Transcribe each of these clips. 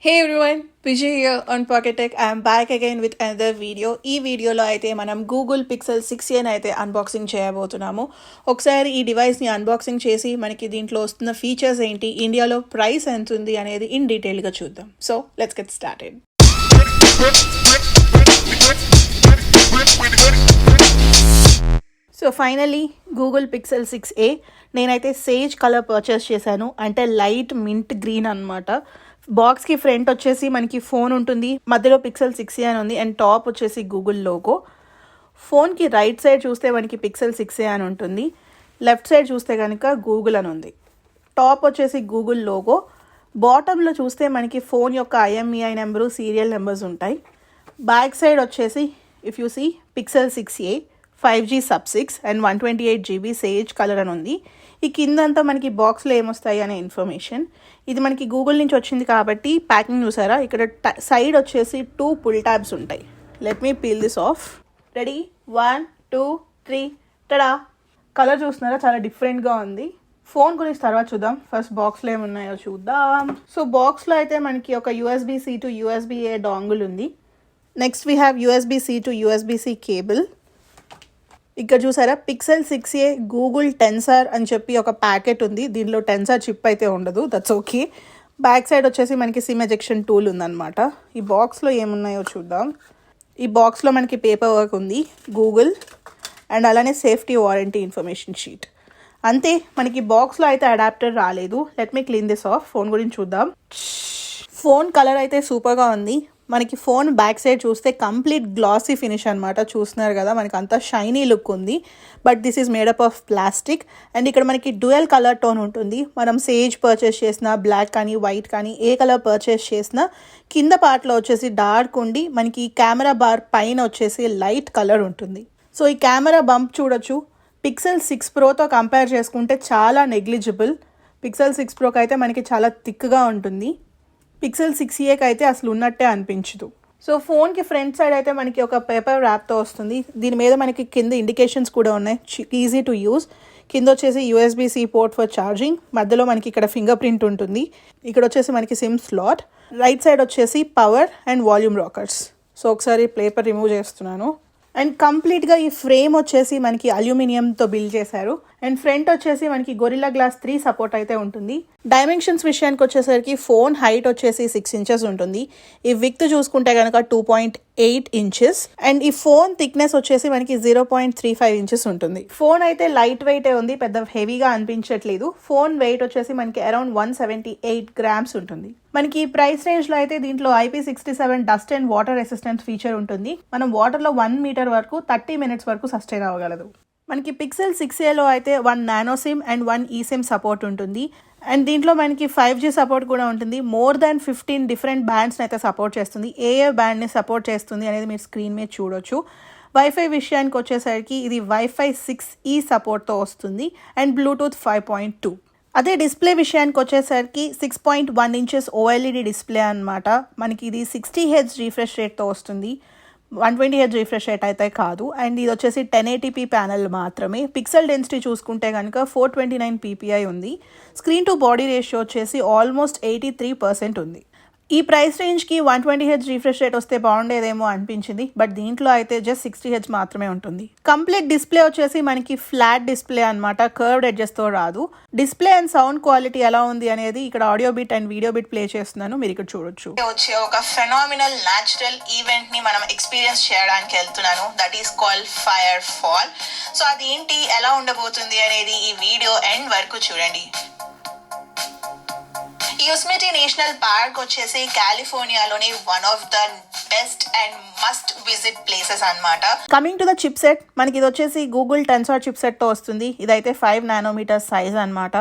Hey everyone, Vijay here on PocketTech. I am back again with another video. ఈ వీడియోలో అయితే మనం Google pixel 6a అయితే unboxing చేయబోతున్నాము. ఒకసారి ఈ డివైస్ని అన్బాక్సింగ్ చేసి మనకి దీంట్లో వస్తున్న ఫీచర్స్ ఏంటి, ఇండియాలో ప్రైస్ ఎంత ఉంది అనేది ఇన్ డీటెయిల్గా చూద్దాం. So let's get started. So finally Google pixel 6a నేనైతే సేజ్ కలర్ పర్చేస్ చేశాను, అంటే లైట్ మింట్ గ్రీన్ అనమాట. బాక్స్కి ఫ్రంట్ వచ్చేసి మనకి ఫోన్ ఉంటుంది, మధ్యలో పిక్సెల్ 6a అని ఉంది, అండ్ టాప్ వచ్చేసి గూగుల్ లోగో. ఫోన్కి రైట్ సైడ్ చూస్తే మనకి పిక్సెల్ 6a అని ఉంటుంది, లెఫ్ట్ సైడ్ చూస్తే కనుక గూగుల్ అని ఉంది. టాప్ వచ్చేసి గూగుల్ లోగో, బాటంలో చూస్తే మనకి ఫోన్ యొక్క IMEI నెంబరు, సీరియల్ నెంబర్స్ ఉంటాయి. బ్యాక్ సైడ్ వచ్చేసి if you see pixel 6a 5G sub-6 and 128GB sage colour అని ఉంది. ఈ కిందంతా మనకి బాక్స్లో ఏమొస్తాయి అనే ఇన్ఫర్మేషన్. ఇది మనకి గూగుల్ నుంచి వచ్చింది కాబట్టి ప్యాకింగ్ చూసారా, ఇక్కడ సైడ్ వచ్చేసి 2 పుల్ ట్యాబ్స్ ఉంటాయి. Let me peel this of. Ready, 1 2 3 ta-da. Colour చూస్తున్నారా, చాలా డిఫరెంట్గా ఉంది. ఫోన్ గురించి తర్వాత చూద్దాం, ఫస్ట్ బాక్స్లో ఏమున్నాయో చూద్దాం. సో బాక్స్లో అయితే మనకి ఒక USB-C to USB-A డాంగుల్ ఉంది. Next we have USB-C to USB-C cable. ఇక్కడ చూసారా పిక్సెల్ 6a గూగుల్ టెన్సార్ అని చెప్పి ఒక ప్యాకెట్ ఉంది, దీనిలో టెన్సార్ చిప్ అయితే ఉండదు, దట్స్ ఓకే. బ్యాక్ సైడ్ వచ్చేసి మనకి సిమ్ ఎజెక్షన్ టూల్ ఉందన్నమాట. ఈ బాక్స్లో ఏమున్నాయో చూద్దాం. ఈ బాక్స్లో మనకి పేపర్ వర్క్ ఉంది, గూగుల్, అండ్ అలానే సేఫ్టీ వారంటీ ఇన్ఫర్మేషన్ షీట్. అంతే, మనకి బాక్స్లో అయితే అడాప్టర్ రాలేదు. Let me clean this of. Phone గురించి చూద్దాం. ఫోన్ కలర్ అయితే సూపర్గా ఉంది. మనకి ఫోన్ బ్యాక్ సైడ్ చూస్తే కంప్లీట్ గ్లాసీ ఫినిష్ అనమాట, చూస్తున్నారు కదా, మనకి అంతా షైనీ లుక్ ఉంది. But this is made up of plastic, and ఇక్కడ మనకి డ్యూయల్ కలర్ టోన్ ఉంటుంది. మనం సేజ్ పర్చేస్ చేసినా, బ్లాక్ కానీ వైట్ కానీ ఏ కలర్ పర్చేస్ చేసినా కింద పార్ట్లో వచ్చేసి డార్క్ ఉండి మనకి కెమెరా బార్ పైన వచ్చేసి లైట్ కలర్ ఉంటుంది. సో ఈ కెమెరా బంప్ చూడొచ్చు, పిక్సెల్ 6 Proతో కంపేర్ చేసుకుంటే చాలా నెగ్లిజిబుల్. పిక్సెల్ 6 Proకి అయితే మనకి చాలా థిక్గా ఉంటుంది, పిక్సెల్ 6aకి అయితే అసలు ఉన్నట్టే అనిపించదు. సో ఫోన్కి ఫ్రంట్ సైడ్ అయితే మనకి ఒక పేపర్ ర్యాప్తో వస్తుంది. దీని మీద మనకి కింద ఇండికేషన్స్ కూడా ఉన్నాయి, ఈజీ టు యూజ్. కింద వచ్చేసి USB-C పోర్ట్ ఫర్ ఛార్జింగ్, మధ్యలో మనకి ఇక్కడ ఫింగర్ ప్రింట్ ఉంటుంది. ఇక్కడ వచ్చేసి మనకి సిమ్ స్లాట్, రైట్ సైడ్ వచ్చేసి power and volume rockers. So ఒకసారి పేపర్ రిమూవ్ చేస్తున్నాను. అండ్ కంప్లీట్గా ఈ ఫ్రేమ్ వచ్చేసి మనకి అల్యూమినియంతో బిల్డ్ చేశారు, అండ్ ఫ్రంట్ వచ్చేసి మనకి గొరిల్లా గ్లాస్ 3 సపోర్ట్ అయితే ఉంటుంది. డైమెన్షన్స్ విషయానికి వచ్చేసరికి ఫోన్ హైట్ వచ్చేసి 6 inches ఉంటుంది. ఈ విడ్త్ చూసుకుంటే కనుక 2.8 inches, అండ్ ఈ ఫోన్ థిక్నెస్ వచ్చేసి మనకి 0.35 inches ఉంటుంది. ఫోన్ అయితే లైట్ వెయిటే ఉంది, పెద్ద హెవీగా అనిపించట్లేదు. ఫోన్ వెయిట్ వచ్చేసి మనకి అరౌండ్ 178 grams ఉంటుంది. మనకి ప్రైస్ రేంజ్లో అయితే దీంట్లో IP67 dust and water resistance feature ఉంటుంది. మనం వాటర్లో 1 meter వరకు 30 minutes వరకు సస్టైన్ అవ్వగలదు. మనకి పిక్సెల్ 6aలో అయితే 1 nano SIM and 1 eSIM support ఉంటుంది, అండ్ దీంట్లో మనకి 5G సపోర్ట్ కూడా ఉంటుంది. మోర్ దాన్ 15 డిఫరెంట్ బ్యాండ్స్ని అయితే సపోర్ట్ చేస్తుంది. ఏ బ్యాండ్ని సపోర్ట్ చేస్తుంది అనేది మీరు స్క్రీన్ మీద చూడొచ్చు. వైఫై విషయానికి వచ్చేసరికి ఇది వైఫై 6E సపోర్ట్తో వస్తుంది, అండ్ బ్లూటూత్ 5.2. అదే డిస్ప్లే విషయానికి వచ్చేసరికి 6.1 inches OLED డిస్ప్లే అనమాట. మనకి ఇది 60 Hz రీఫ్రెష్ రేట్తో వస్తుంది, 120 Hz రీఫ్రెష్ రేట్ అయితే కాదు. అండ్ ఇది వచ్చేసి 1080p ప్యానెల్ మాత్రమే. పిక్సెల్ డెన్సిటీ చూసుకుంటే కనుక 429 ppi ఉంది. స్క్రీన్ టు బాడీ రేషియో వచ్చేసి ఆల్మోస్ట్ 83% ఉంది. ఈ ప్రైస్ రేంజ్కి 120 Hz రీఫ్రెష్ రేట్ వస్తే బాగుండేదేమో అనిపించింది, బట్ దీంట్లో అయితే జస్ట్ 60 Hz మాత్రమే ఉంటుంది. కంప్లీట్ డిస్ప్లే వచ్చేసి మనకి ఫ్లాట్ డిస్ప్లే అనమాట, కర్వ్డ్ ఎడ్జెస్తో రాదు. డిస్ప్లే అండ్ సౌండ్ క్వాలిటీ ఎలా ఉంది అనేది ఇక్కడ audio bit and video bit play చేస్తున్నాను, మీరు ఇక్కడ చూడొచ్చు. వచ్చే ఒక ఫెనామినల్ న్యాచురల్ ఈవెంట్ ని మనం ఎక్స్పీరియన్స్ చేయడానికి వెళ్తున్నాను, that is called fire fall. So అదేంటి, ఎలా ఉండబోతుంది అనేది ఈ వీడియో ఎండ్ వరకు చూడండి. యోసెమిటీ నేషనల్ పార్క్ వచ్చేసి కాలిఫోర్నియాలోని one of the best and must visit places అన్నమాట. Coming to the chipset, మనకి ఇది వచ్చేసి గూగుల్ టెన్సార్ చిప్ సెట్తో వస్తుంది. ఇదైతే 5 nanometer సైజ్ అనమాట.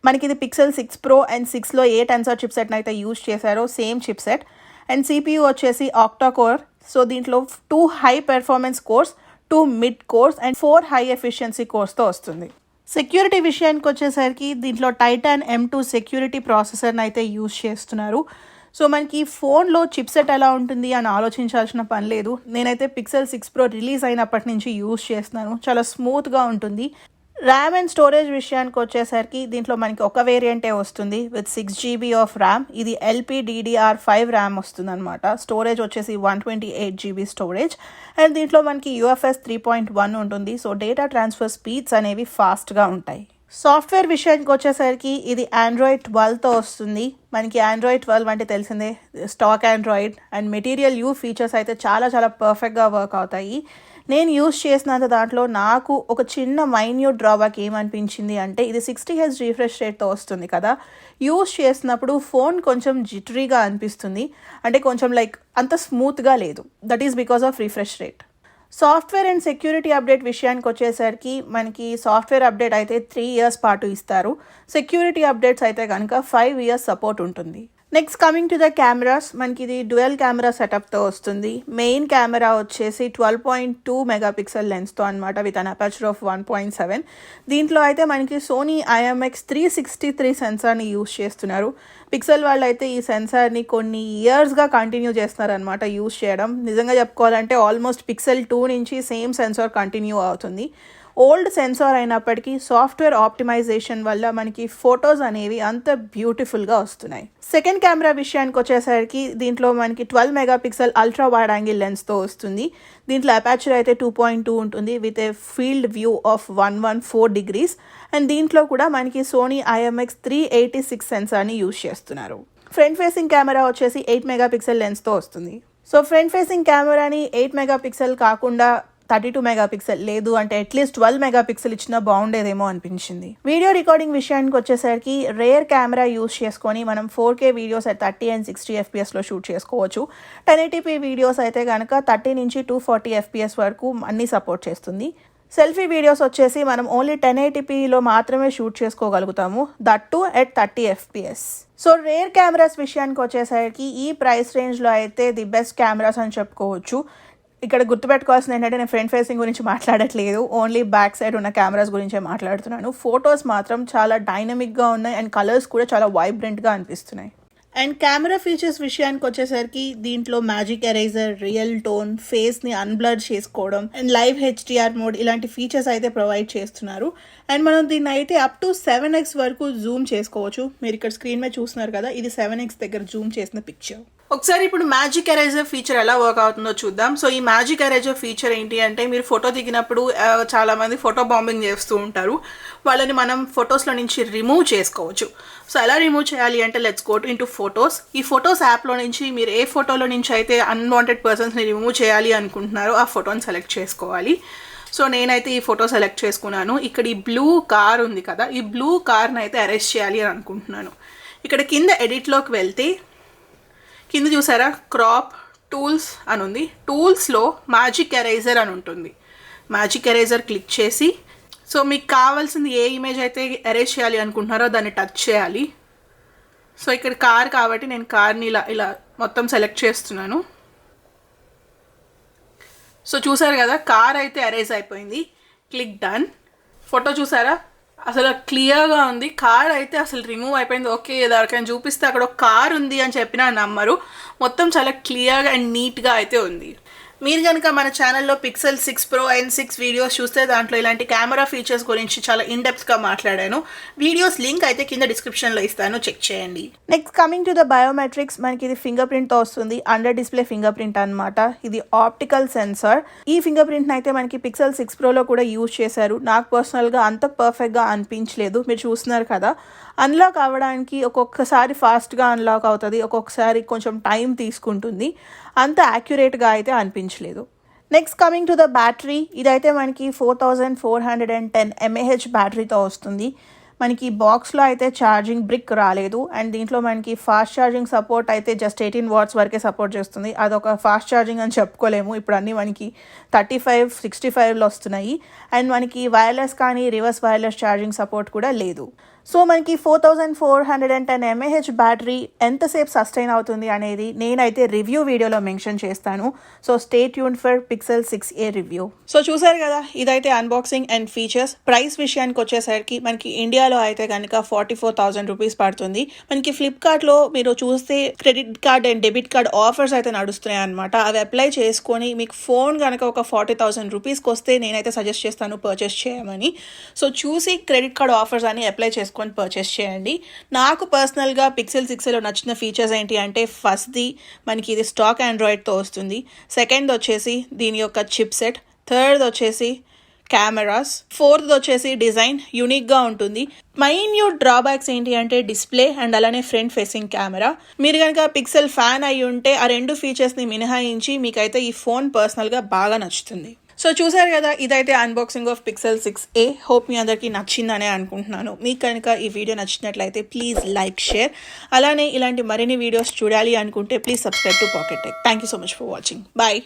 మనకి ఇది పిక్సెల్ 6 Pro అండ్ 6లో ఏ టెన్సార్ చిప్ సెట్ని అయితే యూజ్ చేశారో same chipset. And CPU వచ్చేసి ఆక్టా కోర్. సో దీంట్లో 2 high performance cores, 2 mid cores and 4 high efficiency కోర్స్తో వస్తుంది. సెక్యూరిటీ విషయానికి వచ్చేసరికి దీంట్లో టైటాన్ M2 సెక్యూరిటీ ప్రాసెసర్ని అయితే యూజ్ చేస్తున్నారు. సో మనకి ఫోన్లో చిప్సెట్ ఎలా ఉంటుంది అని ఆలోచించాల్సిన పని లేదు. నేనైతే పిక్సెల్ 6 Pro రిలీజ్ అయినప్పటి నుంచి యూజ్ చేస్తున్నాను, చాలా స్మూత్గా ఉంటుంది. ర్యామ్ అండ్ స్టోరేజ్ విషయానికి వచ్చేసరికి దీంట్లో మనకి ఒక వేరియంటే వస్తుంది విత్ 6 GB ఆఫ్ ర్యామ్. ఇది LPDDR5 ర్యామ్ వస్తుంది అనమాట. స్టోరేజ్ వచ్చేసి 128 GB స్టోరేజ్. అండ్ దీంట్లో మనకి UFS 3.1 ఉంటుంది. సో డేటా ట్రాన్స్ఫర్ స్పీడ్స్ అనేవి ఫాస్ట్గా ఉంటాయి. సాఫ్ట్వేర్ విషయానికి వచ్చేసరికి ఇది Android 12తో వస్తుంది. మనకి Android 12 అంటే తెలిసిందే, stock Android and material you features అయితే చాలా చాలా పర్ఫెక్ట్గా వర్క్ అవుతాయి. నేను యూస్ చేసినంత దాంట్లో నాకు ఒక చిన్న మైన్యూట్ డ్రాబ్యాక్ ఏమనిపించింది అంటే ఇది 60Hz రీఫ్రెష్ రేట్తో వస్తుంది కదా, యూస్ చేసినప్పుడు ఫోన్ కొంచెం జిటరీగా అనిపిస్తుంది. అంటే కొంచెం అంత స్మూత్గా లేదు. That is because of refresh rate. Software and security update విషయానికి వచ్చేసరికి మనకి సాఫ్ట్వేర్ అప్డేట్ అయితే 3 years పాటు ఇస్తారు. సెక్యూరిటీ అప్డేట్స్ అయితే కనుక 5 years సపోర్ట్ ఉంటుంది. Next coming to the cameras, మనకి ఇది డ్యూయల్ కెమెరా సెటప్తో వస్తుంది. మెయిన్ కెమెరా వచ్చేసి 12.2 మెగాపిక్సెల్ లెన్స్తో అనమాట విత్ అన్ అపర్చర్ ఆఫ్ 1.7. దీంట్లో అయితే మనకి సోనీ IMX363 సెన్సార్ని యూస్ చేస్తున్నారు. పిక్సెల్ వాళ్ళు అయితే ఈ సెన్సార్ని కొన్ని ఇయర్స్గా కంటిన్యూ చేస్తున్నారనమాట యూస్ చేయడం. నిజంగా చెప్పుకోవాలంటే ఆల్మోస్ట్ పిక్సెల్ 2 నుంచి సేమ్ సెన్సార్ కంటిన్యూ అవుతుంది. ఓల్డ్ సెన్సార్ అయినప్పటికీ సాఫ్ట్వేర్ ఆప్టిమైజేషన్ వల్ల మనకి ఫొటోస్ అనేవి అంత బ్యూటిఫుల్గా వస్తున్నాయి. సెకండ్ కెమెరా విషయానికి వచ్చేసరికి దీంట్లో మనకి 12 మెగాపిక్సెల్ అల్ట్రా వైడ్ యాంగిల్ లెన్స్తో వస్తుంది. దీంట్లో అపాచర్ అయితే 2.2 ఉంటుంది with a field view of 114 degrees. And దీంట్లో కూడా మనకి సోనీ IMX386 సెన్సార్ని యూజ్ చేస్తున్నారు. ఫ్రంట్ ఫేసింగ్ కెమెరా వచ్చేసి 8 మెగాపిక్సెల్ లెన్స్తో వస్తుంది. సో ఫ్రంట్ ఫేసింగ్ కెమెరాని 8 మెగాపిక్సెల్ కాకుండా 32 మెగాపిక్సెల్ లేదు అంటే అట్లీస్ట్ 12 మెగాపిక్సెల్ ఇచ్చినా బాగుండేదేమో అనిపించింది. వీడియో రికార్డింగ్ విషయానికి వచ్చేసరికి రేర్ కెమెరా యూస్ చేసుకొని మనం 4K వీడియోస్ at 30 and 60 FPSలో షూట్ చేసుకోవచ్చు. 1080p వీడియోస్ అయితే కనుక 30 నుంచి 240 FPS వరకు అన్ని సపోర్ట్ చేస్తుంది. సెల్ఫీ వీడియోస్ వచ్చేసి మనం ఓన్లీ 1080pలో మాత్రమే షూట్ చేసుకోగలుగుతాము, that too at 30 FPS. So rear cameras విషయానికి వచ్చేసరికి ఈ ప్రైస్ రేంజ్లో అయితే ది బెస్ట్ కెమెరాస్ అని చెప్పుకోవచ్చు. ఇక్కడ గుర్తుపెట్టుకోవాల్సింది ఏంటంటే నేను ఫ్రంట్ ఫేసింగ్ గురించి మాట్లాడట్లేదు, ఓన్లీ బ్యాక్ సైడ్ ఉన్న కెమెరాస్ గురించే మాట్లాడుతున్నాను. ఫొటోస్ మాత్రం చాలా డైనమిక్గా ఉన్నాయి అండ్ కలర్స్ కూడా చాలా వైబ్రెంట్గా అనిపిస్తున్నాయి. అండ్ కెమెరా ఫీచర్స్ విషయానికి వచ్చేసరికి దీంట్లో మ్యాజిక్ ఎరేజర్, రియల్ టోన్, ఫేస్ని అన్బ్లర్ చేసుకోవడం అండ్ లైవ్ HDR మోడ్ ఇలాంటి ఫీచర్స్ అయితే ప్రొవైడ్ చేస్తున్నారు. అండ్ మనం దీన్ని అయితే అప్ టు 7x వరకు జూమ్ చేసుకోవచ్చు. మీరు ఇక్కడ స్క్రీన్ మీద చూస్తున్నారు కదా, ఇది 7x దగ్గర జూమ్ చేసిన పిక్చర్. ఒకసారి ఇప్పుడు మ్యాజిక్ ఎరేజర్ ఫీచర్ ఎలా వర్క్ అవుతుందో చూద్దాం. సో ఈ మ్యాజిక్ ఎరేజర్ ఫీచర్ ఏంటి అంటే మీరు ఫోటో దిగినప్పుడు చాలామంది ఫోటో బాంబింగ్ చేస్తూ ఉంటారు. వాళ్ళని మనం ఫొటోస్లో నుంచి రిమూవ్ చేసుకోవచ్చు. సో ఎలా రిమూవ్ చేయాలి అంటే లెట్స్ గో ఇంటూ ఫొటోస్. ఈ ఫొటోస్ యాప్లో నుంచి మీరు ఏ ఫోటోలో నుంచి అయితే అన్వాంటెడ్ పర్సన్స్ని రిమూవ్ చేయాలి అనుకుంటున్నారో ఆ ఫోటోని సెలెక్ట్ చేసుకోవాలి. సో నేనైతే ఈ ఫోటో సెలెక్ట్ చేసుకున్నాను. ఇక్కడ ఈ బ్లూ కార్ ఉంది కదా, ఈ బ్లూ కార్ని అయితే అరెస్ట్ చేయాలి అని అనుకుంటున్నాను. ఇక్కడ కింద ఎడిట్లోకి వెళ్తే కింద చూసారా క్రాప్ టూల్స్ అని ఉంది. టూల్స్లో మ్యాజిక్ ఎరేజర్ అని ఉంటుంది. మ్యాజిక్ ఎరేజర్ క్లిక్ చేసి సో మీకు కావాల్సింది ఏ ఇమేజ్ అయితే ఎరేజ్ చేయాలి అనుకుంటున్నారో దాన్ని టచ్ చేయాలి. సో ఇక్కడ కార్ కాబట్టి నేను కార్ని ఇలా మొత్తం సెలెక్ట్ చేస్తున్నాను. సో చూసారు కదా, కార్ అయితే ఎరేజ్ అయిపోయింది. Click done. ఫోటో చూసారా అసలు క్లియర్గా ఉంది. కార్ అయితే అసలు రిమూవ్ అయిపోయింది. ఓకే ఎవరికైనా చూపిస్తే అక్కడ ఒక కార్ ఉంది అని చెప్పినా నమ్మరు. మొత్తం చాలా క్లియర్గా అండ్ నీట్గా అయితే ఉంది. మీరు కనుక మన ఛానల్లో పిక్సెల్ 6 Pro అండ్ 6 వీడియోస్ చూస్తే దాంట్లో ఇలాంటి కెమెరా ఫీచర్స్ గురించి చాలా ఇన్డెప్త్గా మాట్లాడాను. వీడియోస్ లింక్ అయితే కింద డిస్క్రిప్షన్లో ఇస్తాను, చెక్ చేయండి. Next coming to the biometrics, మనకి ఇది ఫింగర్ ప్రింట్తో వస్తుంది. అండర్ డిస్ప్లే ఫింగర్ ప్రింట్ అనమాట. ఇది ఆప్టికల్ సెన్సార్. ఈ ఫింగర్ ప్రింట్ని అయితే మనకి పిక్సెల్ 6 Proలో కూడా యూజ్ చేశారు. నాకు పర్సనల్గా అంత పర్ఫెక్ట్గా అనిపించలేదు. మీరు చూస్తున్నారు కదా, అన్లాక్ అవ్వడానికి ఒక్కొక్కసారి ఫాస్ట్గా అన్లాక్ అవుతుంది, ఒక్కొక్కసారి కొంచెం టైం తీసుకుంటుంది. అంత యాక్యురేట్గా అయితే అనిపించలేదు. Next coming to the battery, ఇదైతే మనకి 4410 mAh బ్యాటరీతో వస్తుంది. మనకి బాక్స్లో అయితే ఛార్జింగ్ బ్రిక్ రాలేదు. అండ్ దీంట్లో మనకి ఫాస్ట్ ఛార్జింగ్ సపోర్ట్ అయితే జస్ట్ 18 watts వరకే సపోర్ట్ చేస్తుంది. అదొక ఫాస్ట్ ఛార్జింగ్ అని చెప్పుకోలేము. ఇప్పుడు అన్నీ మనకి 35, 65లో వస్తున్నాయి. అండ్ మనకి వైర్లెస్ కానీ రివర్స్ వైర్లెస్ ఛార్జింగ్ సపోర్ట్ కూడా లేదు. సో మనకి 4410 mAh బ్యాటరీ ఎంతసేపు సస్టైన్ అవుతుంది అనేది నేనైతే రివ్యూ వీడియోలో మెన్షన్ చేస్తాను. So stay tune for pixel 6a review. So చూసారు కదా, ఇదైతే అన్బాక్సింగ్ అండ్ ఫీచర్స్. ప్రైస్ విషయానికి వచ్చేసరికి మనకి ఇండియాలో అయితే కనుక 44,000 రూపీస్ పడుతుంది. మనకి ఫ్లిప్కార్ట్లో మీరు చూస్తే credit card and debit card offers అయితే నడుస్తున్నాయి అనమాట. అవి అప్లై చేసుకొని మీకు ఫోన్ కనుక ఒక 40,000 రూపీస్కి వస్తే నేనైతే సజెస్ట్ చేస్తాను పర్చేస్ చేయమని. సో చూసి క్రెడిట్ కార్డ్ ఆఫర్స్ అని అప్లై చేసుకొని పర్చేస్ చేయండి. నాకు పర్సనల్గా పిక్సెల్ 6లో నచ్చిన ఫీచర్స్ ఏంటి అంటే, ఫస్ట్ది మనకి ఇది స్టాక్ ఆండ్రాయిడ్తో వస్తుంది. సెకండ్ వచ్చేసి దీని యొక్క చిప్ సెట్. థర్డ్ వచ్చేసి కెమెరాస్. ఫోర్త్ వచ్చేసి డిజైన్ యూనిక్గా ఉంటుంది. మైన్యూట్ డ్రాబ్యాక్స్ ఏంటి అంటే డిస్ప్లే అండ్ అలానే ఫ్రంట్ ఫేసింగ్ కెమెరా. మీరు కనుక పిక్సెల్ ఫ్యాన్ అయి ఉంటే ఆ రెండు ఫీచర్స్ని మినహాయించి మీకైతే ఈ ఫోన్ పర్సనల్గా బాగా నచ్చుతుంది. సో చూసారు కదా, ఇదైతే unboxing of pixel 6a. Hope మీ అందరికీ నచ్చిందనే అనుకుంటున్నాను. మీకు కనుక ఈ వీడియో నచ్చినట్లయితే ప్లీజ్ లైక్, షేర్. అలానే ఇలాంటి మరిన్ని వీడియోస్ చూడాలి అనుకుంటే please subscribe to PocketTech. Thank you so much for watching. Bye.